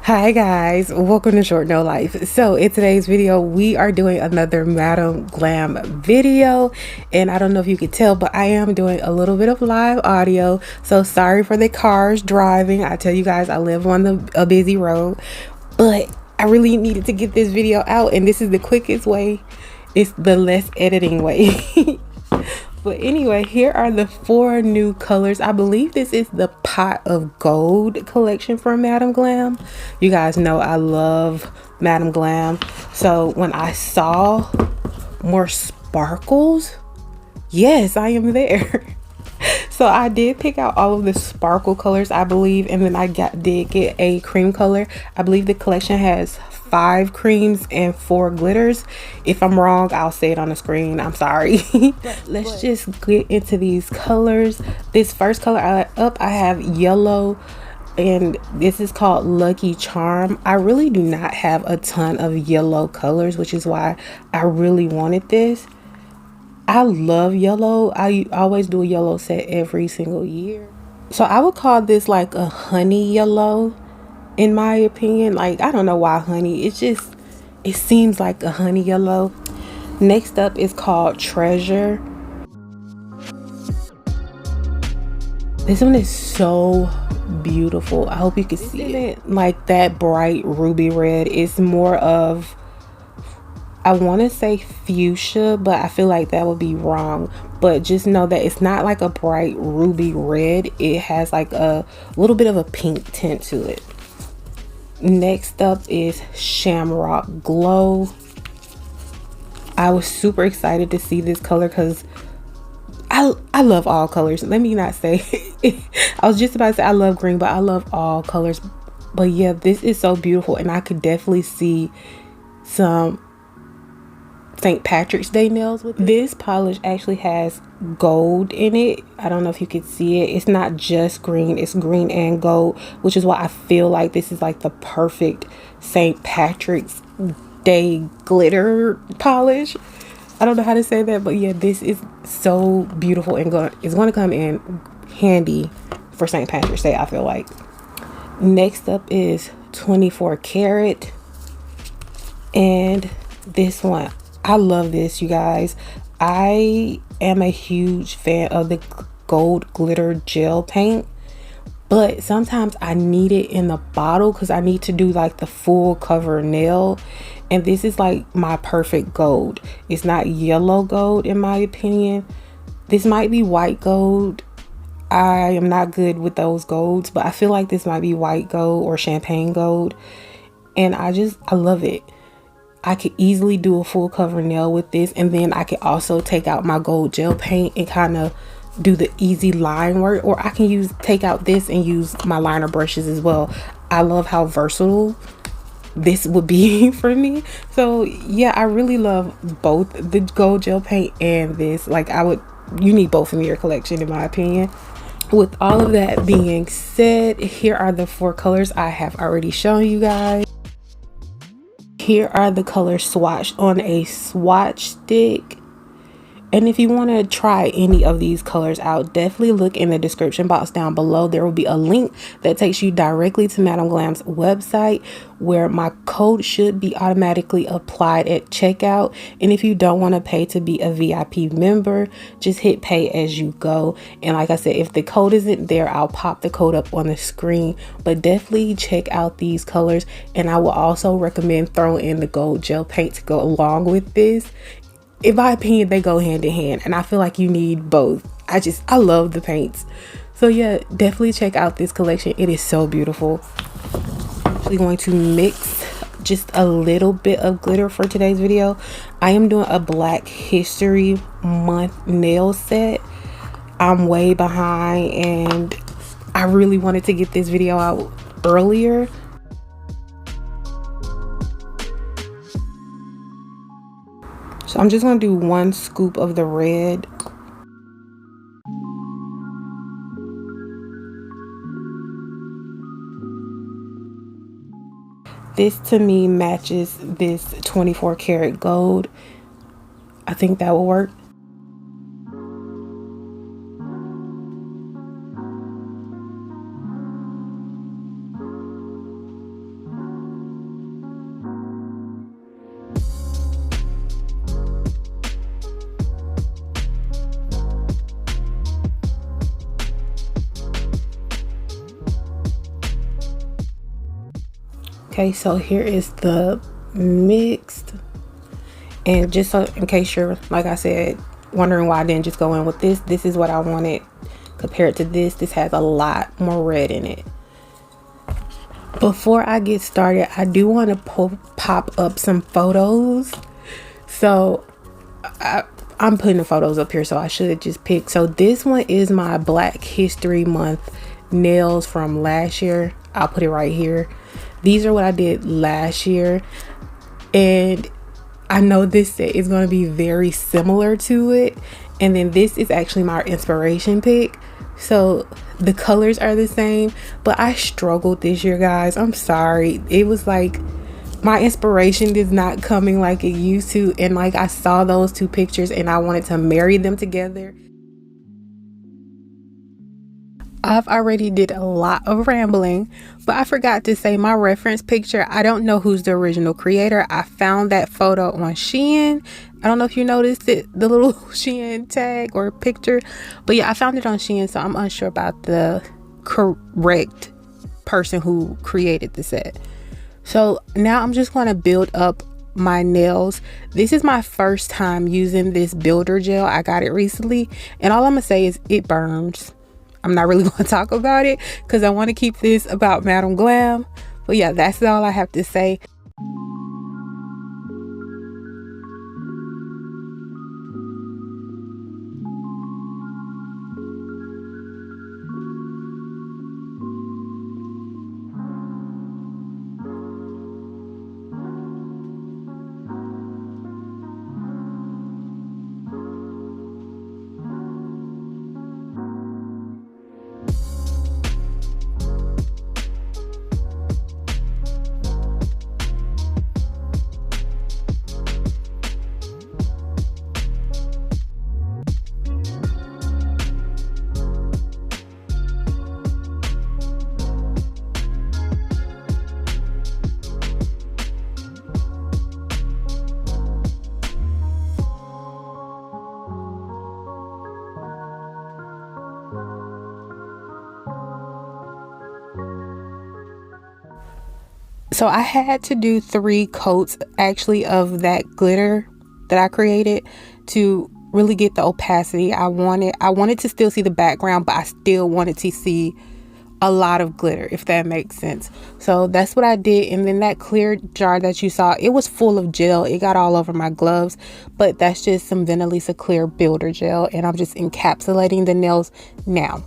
Hi guys, welcome to Short No Life. So in today's video, we are doing another Madam Glam video, and I don't know if you could tell, but I am doing a little bit of live audio. So sorry for the cars driving. I tell you guys, I live on a busy road, but I really needed to get this video out, and this is the quickest way. It's the less editing way. But anyway, here are the 4 new colors. I believe this is the Pot of Gold collection from Madam Glam. You guys know I love Madam Glam. So when I saw more sparkles, yes, I am there. So I did pick out all of the sparkle colors, I believe, and then did get a cream color. I believe the collection has 5 creams and 4 glitters. If I'm wrong, I'll say it on the screen. I'm sorry. Let's just get into these colors. This first color I have yellow, and this is called Lucky Charm. I really do not have a ton of yellow colors, which is why I really wanted this. I love yellow. I always do a yellow set every single year. So I would call this like a honey yellow, in my opinion. Like, I don't know why honey. It seems like a honey yellow. Next up is called Treasure. This one is so beautiful. I hope you can see it. Like that bright ruby red. It's more of, I want to say fuchsia, but I feel like that would be wrong. But just know that it's not like a bright ruby red. It has like a little bit of a pink tint to it. Next up is Shamrock Glow. I was super excited to see this color because I love all colors. Let me not say I was just about to say I love green, but I love all colors. But yeah, this is so beautiful, and I could definitely see some St. Patrick's Day nails with it. This polish actually has gold in it. I don't know if you can see it. It's not just green, it's green and gold, which is why I feel like this is like the perfect St. Patrick's Day glitter polish. I don't know how to say that, but yeah, this is so beautiful and it's going to come in handy for St. Patrick's Day, I feel like. Next up is 24 karat, and this one, I love this, you guys. I am a huge fan of the gold glitter gel paint, but sometimes I need it in the bottle because I need to do like the full cover nail, and this is like my perfect gold. It's not yellow gold in my opinion. This might be white gold. I am not good with those golds, but I feel like this might be white gold or champagne gold, and I love it. I could easily do a full cover nail with this, and then I could also take out my gold gel paint and kind of do the easy line work, or I can take out this and use my liner brushes as well. I love how versatile this would be for me. So yeah, I really love both the gold gel paint and this. Like, you need both in your collection in my opinion. With all of that being said, here are the 4 colors I have already shown you guys. Here are the colors swatched on a swatch stick. And if you want to try any of these colors out, definitely look in the description box down below. There will be a link that takes you directly to Madam Glam's website, where my code should be automatically applied at checkout. And if you don't want to pay to be a VIP member, just hit pay as you go. And like I said, if the code isn't there, I'll pop the code up on the screen. But definitely check out these colors. And I will also recommend throwing in the gold gel paint to go along with this. In my opinion, they go hand in hand, and I feel like you need both. I love the paints. So yeah, definitely check out this collection. It is so beautiful. I'm actually going to mix just a little bit of glitter for today's video. I am doing a Black History Month nail set. I'm way behind, and I really wanted to get this video out earlier. So I'm just going to do 1 scoop of the red. This to me matches this 24 karat gold. I think that will work. Okay, so here is the mixed. And just so in case you're, like I said, wondering why I didn't just go in with this, this is what I wanted compared to this. This has a lot more red in it. Before I get started, I do want to pop up some photos. So I'm putting the photos up here, so I should just pick. So this one is my Black History Month nails from last year. I'll put it right here. These are what I did last year, and I know this set is going to be very similar to it. And then this is actually my inspiration pick. So the colors are the same, but I struggled this year, guys. I'm sorry. It was like my inspiration is not coming like it used to. And like I saw those two pictures and I wanted to marry them together. I've already did a lot of rambling, but I forgot to say my reference picture. I don't know who's the original creator. I found that photo on Shein. I don't know if you noticed it, the little Shein tag or picture, but yeah, I found it on Shein, so I'm unsure about the correct person who created the set. So now I'm just going to build up my nails. This is my first time using this builder gel. I got it recently, and all I'm gonna say is it burns. I'm not really going to talk about it because I want to keep this about Madam Glam. But yeah, that's all I have to say. So I had to do 3 coats actually of that glitter that I created to really get the opacity I wanted to still see the background, but I still wanted to see a lot of glitter, if that makes sense. So that's what I did. And then that clear jar that you saw, it was full of gel. It got all over my gloves, but that's just some Venalisa clear builder gel, and I'm just encapsulating the nails now.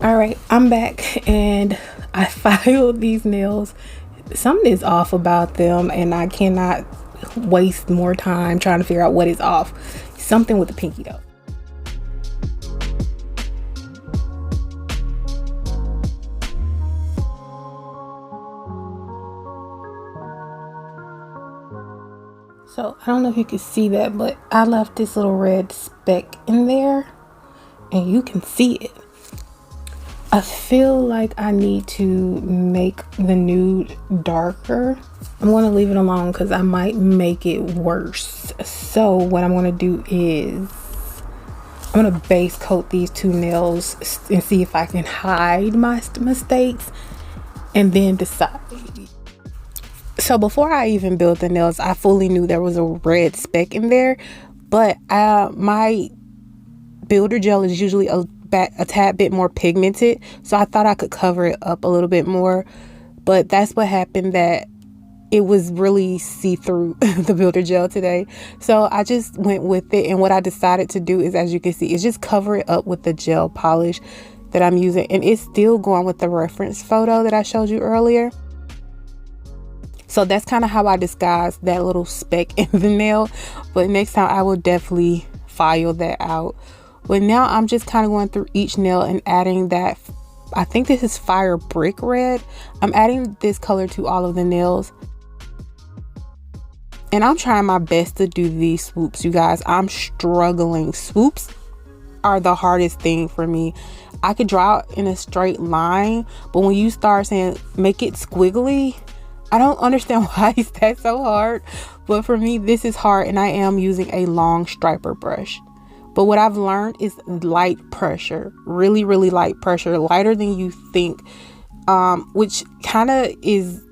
All right, I'm back and I filed these nails. Something is off about them and I cannot waste more time trying to figure out what is off. Something with the pinky though. So I don't know if you can see that, but I left this little red speck in there and you can see it. I feel like I need to make the nude darker. I'm going to leave it alone because I might make it worse. So what I'm going to do is I'm going to base coat these 2 nails and see if I can hide my mistakes and then decide. So before I even built the nails, I fully knew there was a red speck in there, but my builder gel is usually a tad bit more pigmented, so I thought I could cover it up a little bit more, but that's what happened, that it was really see-through the builder gel today. So I just went with it, and what I decided to do is, as you can see, is just cover it up with the gel polish that I'm using, and it's still going with the reference photo that I showed you earlier. So that's kind of how I disguised that little speck in the nail, but next time I will definitely file that out. But now I'm just kind of going through each nail and adding that, I think this is Fire Brick Red. I'm adding this color to all of the nails. And I'm trying my best to do these swoops, you guys. I'm struggling. Swoops are the hardest thing for me. I could draw in a straight line, but when you start saying make it squiggly, I don't understand why is that so hard. But for me, this is hard, and I am using a long striper brush. But what I've learned is light pressure, really, really light pressure, lighter than you think, which kind of is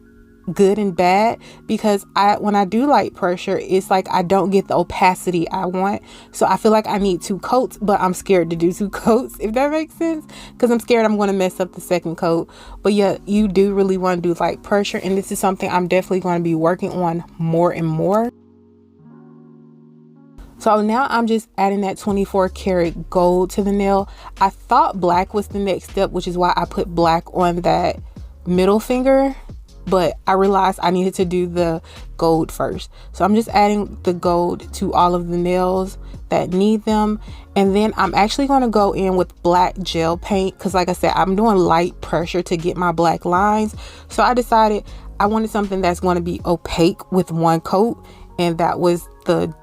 good and bad, because when I do light pressure, it's like I don't get the opacity I want. So I feel like I need 2 coats, but I'm scared to do 2 coats, if that makes sense, because I'm scared I'm going to mess up the second coat. But yeah, you do really want to do light pressure, and this is something I'm definitely going to be working on more and more. So now I'm just adding that 24 karat gold to the nail. I thought black was the next step, which is why I put black on that middle finger, but I realized I needed to do the gold first. So I'm just adding the gold to all of the nails that need them. And then I'm actually going to go in with black gel paint, because like I said, I'm doing light pressure to get my black lines. So I decided I wanted something that's going to be opaque with 1 coat, and that was the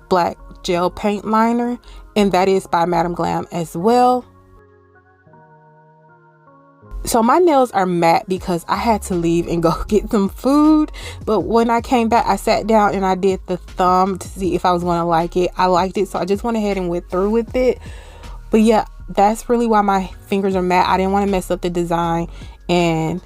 black gel paint liner, and that is by Madam Glam as well. So my nails are matte because I had to leave and go get some food, but when I came back, I sat down and I did the thumb to see if I was going to like it. I liked it, so I just went ahead and went through with it. But yeah, that's really why my fingers are matte. I didn't want to mess up the design, and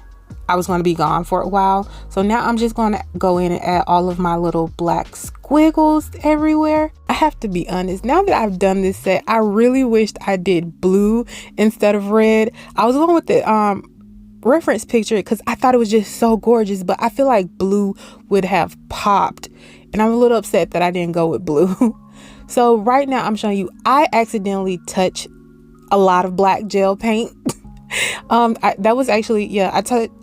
I was going to be gone for a while. So now I'm just going to go in and add all of my little black squiggles everywhere. I have to be honest, now that I've done this set, I really wished I did blue instead of red. I was going with the reference picture because I thought it was just so gorgeous, but I feel like blue would have popped, and I'm a little upset that I didn't go with blue. So right now I'm showing you, I accidentally touched a lot of black gel paint. That was actually, yeah,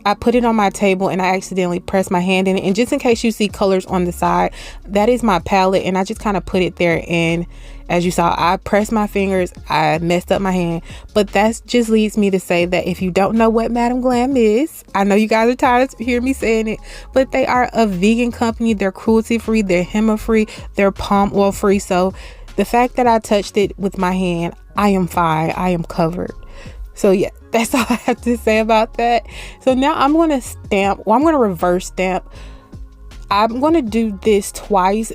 I put it on my table and I accidentally pressed my hand in it, and just in case you see colors on the side, that is my palette, and I just kind of put it there, and as you saw, I pressed my fingers, I messed up my hand. But that just leads me to say that if you don't know what Madam Glam is, I know you guys are tired of hearing me saying it, but they are a vegan company. They're cruelty free, they're HEMA free, they're palm oil free. So the fact that I touched it with my hand, I am fine, I am covered. So yeah, that's all I have to say about that. So now I'm going to stamp, well, I'm going to reverse stamp. I'm going to do this twice.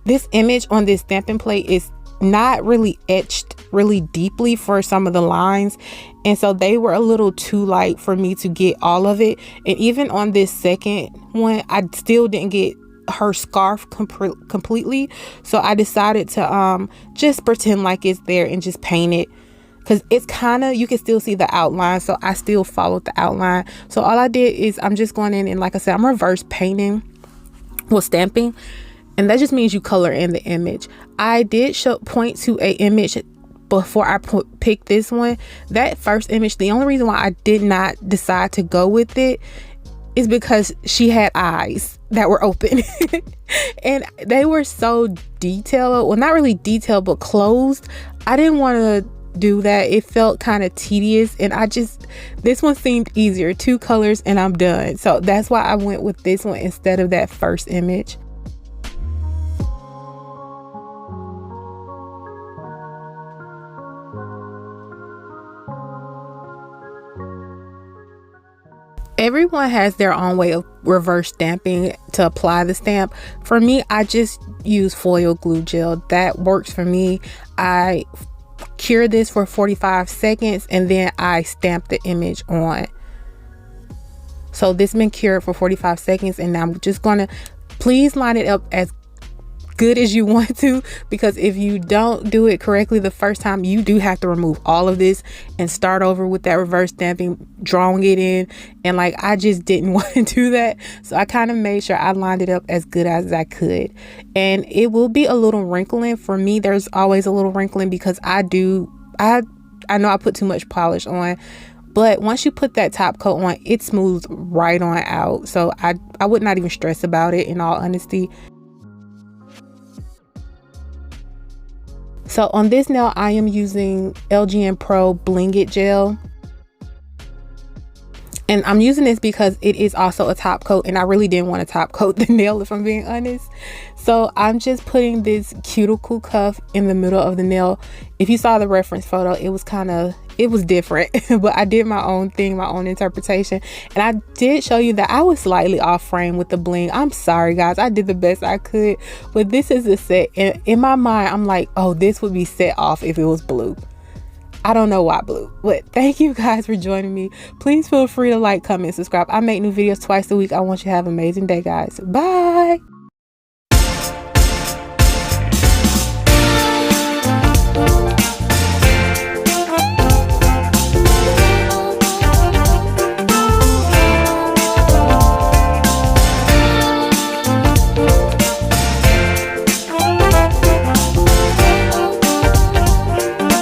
This image on this stamping plate is not really etched really deeply for some of the lines, and so they were a little too light for me to get all of it. And even on this second one, I still didn't get her scarf completely, so I decided to just pretend like it's there and just paint it, because it's kind of, you can still see the outline, so I still followed the outline. So all I did is I'm just going in and, like I said, I'm reverse painting, well, stamping, and that just means you color in the image. I did point to a image before I picked this one. That first image, the only reason why I did not decide to go with it is because she had eyes that were open and they were so detailed, well, not really detailed, but closed. I didn't want to do that. It felt kind of tedious, and this one seemed easier, 2 colors and I'm done. So that's why I went with this one instead of that first image. Everyone has their own way of reverse stamping to apply the stamp. For me, I just use foil glue gel. That works for me. I cure this for 45 seconds and then I stamp the image on. So this has been cured for 45 seconds, and now I'm just gonna, please line it up as good as you want to, because if you don't do it correctly the first time, you do have to remove all of this and start over with that reverse stamping, drawing it in, and like I just didn't want to do that. So I kind of made sure I lined it up as good as I could, and it will be a little wrinkling. For me, there's always a little wrinkling because I know I put too much polish on, but once you put that top coat on, it smooths right on out. So I would not even stress about it, in all honesty. So on this nail, I am using LGN Pro Bling It Gel. And I'm using this because it is also a top coat, and I really didn't want to top coat the nail, if I'm being honest. So I'm just putting this cuticle cuff in the middle of the nail. If you saw the reference photo, it was kind of it was different. But I did my own thing, my own interpretation, and I did show you that I was slightly off frame with the bling. I'm sorry guys, I did the best I could, but this is a set, and in my mind I'm like, oh, this would be set off if it was blue. I don't know why blue, but thank you guys for joining me. Please feel free to like, comment, subscribe. I make new videos twice a week. I want you to have an amazing day, guys. Bye.